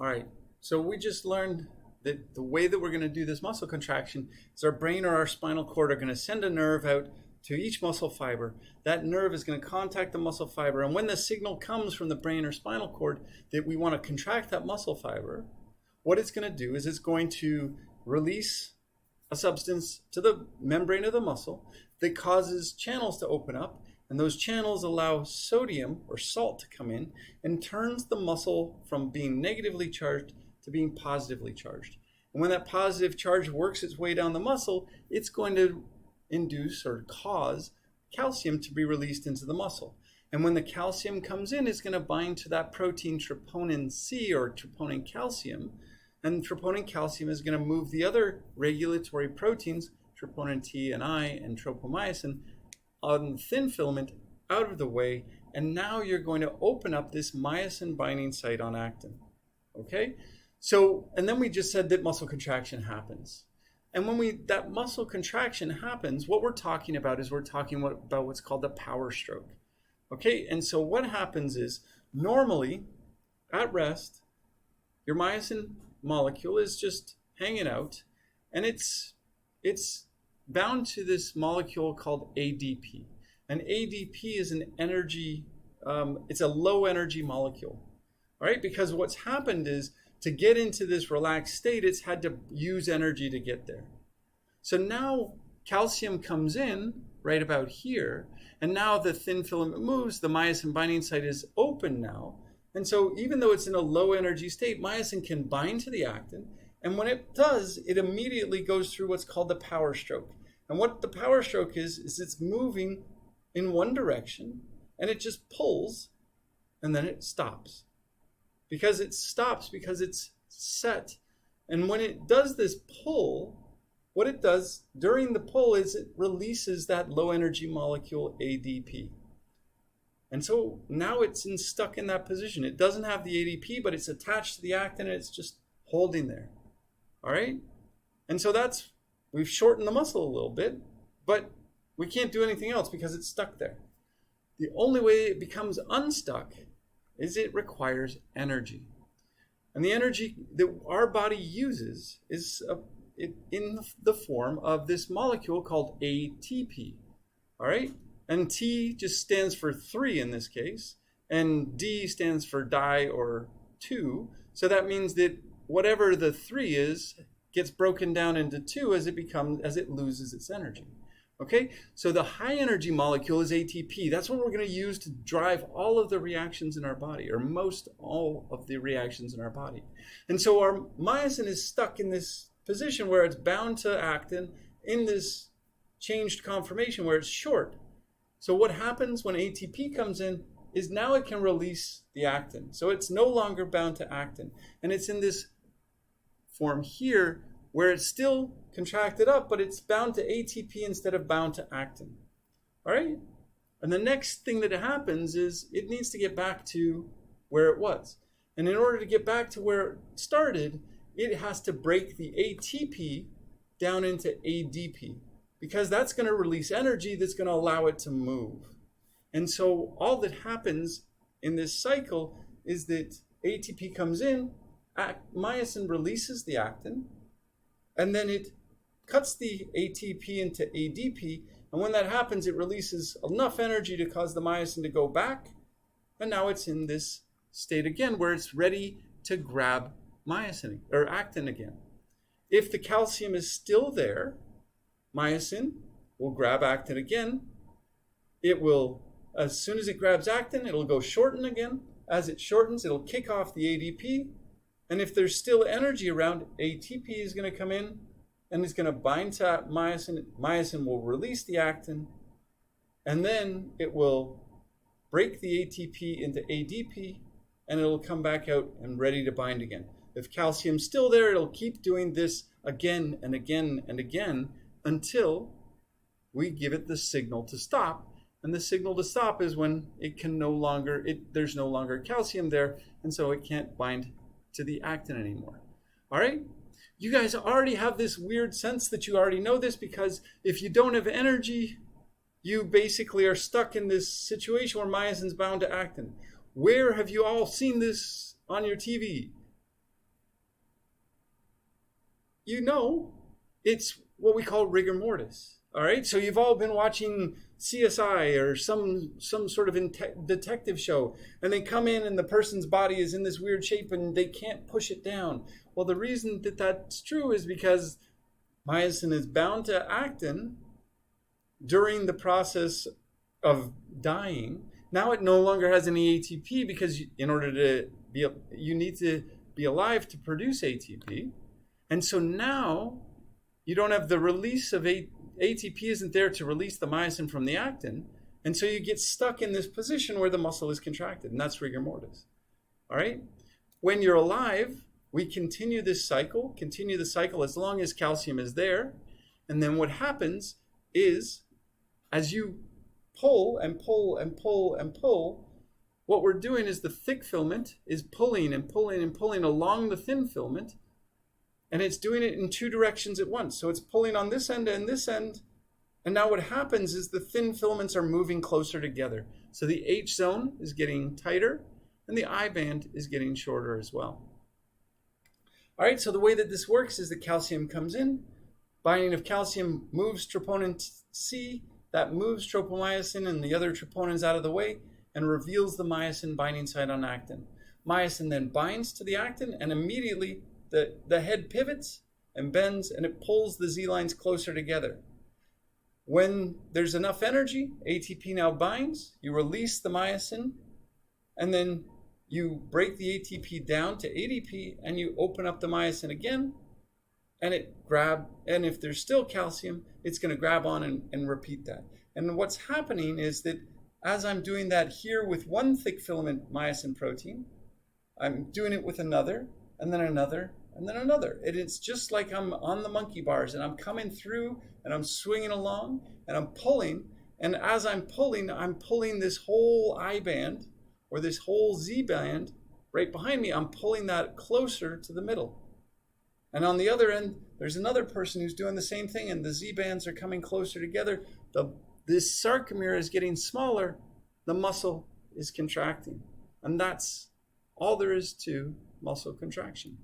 All right, so we just learned that the way that we're going to do this muscle contraction is our brain or our spinal cord are going to send a nerve out to each muscle fiber. That nerve is going to contact the muscle fiber, and when the signal comes from the brain or spinal cord that we want to contract that muscle fiber, what it's going to do is it's going to release a substance to the membrane of the muscle that causes channels to open up, and those channels allow sodium or salt to come in and turns the muscle from being negatively charged to being positively charged. And when that positive charge works its way down the muscle, it's going to induce or cause calcium to be released into the muscle. And when the calcium comes in, it's going to bind to that protein troponin C or troponin calcium. And troponin calcium is going to move the other regulatory proteins, troponin T and I and tropomyosin, on the thin filament out of the way. And now you're going to open up this myosin binding site on actin. Okay? So, and then we just said that muscle contraction happens. And when that muscle contraction happens, what we're talking about is we're talking about what's called the power stroke. Okay? And so what happens is normally at rest, your myosin molecule is just hanging out, and it's bound to this molecule called ADP. And ADP is an energy, it's a low energy molecule, all right? Because what's happened is to get into this relaxed state, it's had to use energy to get there. So now calcium comes in right about here, and now the thin filament moves, the myosin binding site is open now. And so even though it's in a low energy state, myosin can bind to the actin. And when it does, it immediately goes through what's called the power stroke. And what the power stroke is it's moving in one direction, and it just pulls, and then it stops. Because it stops because it's set. And when it does this pull, what it does during the pull is it releases that low energy molecule ADP. And so now it's stuck in that position. It doesn't have the ADP, but it's attached to the actin, and it's just holding there. All right? And so we've shortened the muscle a little bit, but we can't do anything else because it's stuck there. The only way it becomes unstuck is it requires energy. And the energy that our body uses is in the form of this molecule called ATP. All right? And T just stands for 3 in this case, and D stands for di or 2. So that means that whatever the 3 is gets broken down into 2 as it loses its energy. Okay? So the high energy molecule is ATP. That's what we're going to use to drive all of the reactions in our body, or most all of the reactions in our body. And so our myosin is stuck in this position where it's bound to actin in this changed conformation where it's short. So what happens when ATP comes in is now it can release the actin. So it's no longer bound to actin. And it's in this form here where it's still contracted up, but it's bound to ATP instead of bound to actin. All right? And the next thing that happens is it needs to get back to where it was. And in order to get back to where it started, it has to break the ATP down into ADP, because that's going to release energy that's going to allow it to move. And so all that happens in this cycle is that ATP comes in, myosin releases the actin, and then it cuts the ATP into ADP. And when that happens, it releases enough energy to cause the myosin to go back. And now it's in this state again where it's ready to grab myosin or actin again. If the calcium is still there, myosin will grab actin again. It will, as soon as it grabs actin, it'll go shorten again. As it shortens, it'll kick off the ADP. And if there's still energy around, ATP is going to come in and it's going to bind to myosin. Myosin will release the actin, and then it will break the ATP into ADP, and it'll come back out and ready to bind again. If calcium's still there, it'll keep doing this again and again and again until we give it the signal to stop. And the signal to stop is when there's no longer calcium there, and so it can't bind to the actin anymore. All right? You guys already have this weird sense that you already know this, because if you don't have energy, you basically are stuck in this situation where myosin's bound to actin. Where have you all seen this on your TV? you know it's what we call rigor mortis. All right, so you've all been watching CSI or some sort of detective show, and they come in and the person's body is in this weird shape and they can't push it down. Well, the reason that that's true is because myosin is bound to actin during the process of dying. Now it no longer has any ATP because in order to be, you need to be alive to produce ATP. And so now you don't have the release of ATP isn't there to release the myosin from the actin. And so you get stuck in this position where the muscle is contracted, and that's rigor mortis. All right? When you're alive, we continue the cycle as long as calcium is there. And then what happens is, as you pull and pull and pull and pull, what we're doing is the thick filament is pulling and pulling and pulling along the thin filament, and it's doing it in two directions at once. So it's pulling on this end and this end, and now what happens is the thin filaments are moving closer together. So the H zone is getting tighter, and the I band is getting shorter as well. All right, so the way that this works is the calcium comes in, binding of calcium moves troponin C, that moves tropomyosin and the other troponins out of the way and reveals the myosin binding site on actin. Myosin then binds to the actin, and immediately the head pivots and bends, and it pulls the Z lines closer together. When there's enough energy, ATP now binds, you release the myosin, and then you break the ATP down to ADP, and you open up the myosin again, and and if there's still calcium, it's going to grab on and repeat that. And what's happening is that as I'm doing that here with one thick filament myosin protein, I'm doing it with another, and then another, and then another. And it's just like I'm on the monkey bars, and I'm coming through, and I'm swinging along, and I'm pulling. And as I'm pulling this whole I band, or this whole Z band right behind me. I'm pulling that closer to the middle. And on the other end, there's another person who's doing the same thing, and the Z bands are coming closer together. This sarcomere is getting smaller. The muscle is contracting. And that's all there is to muscle contraction.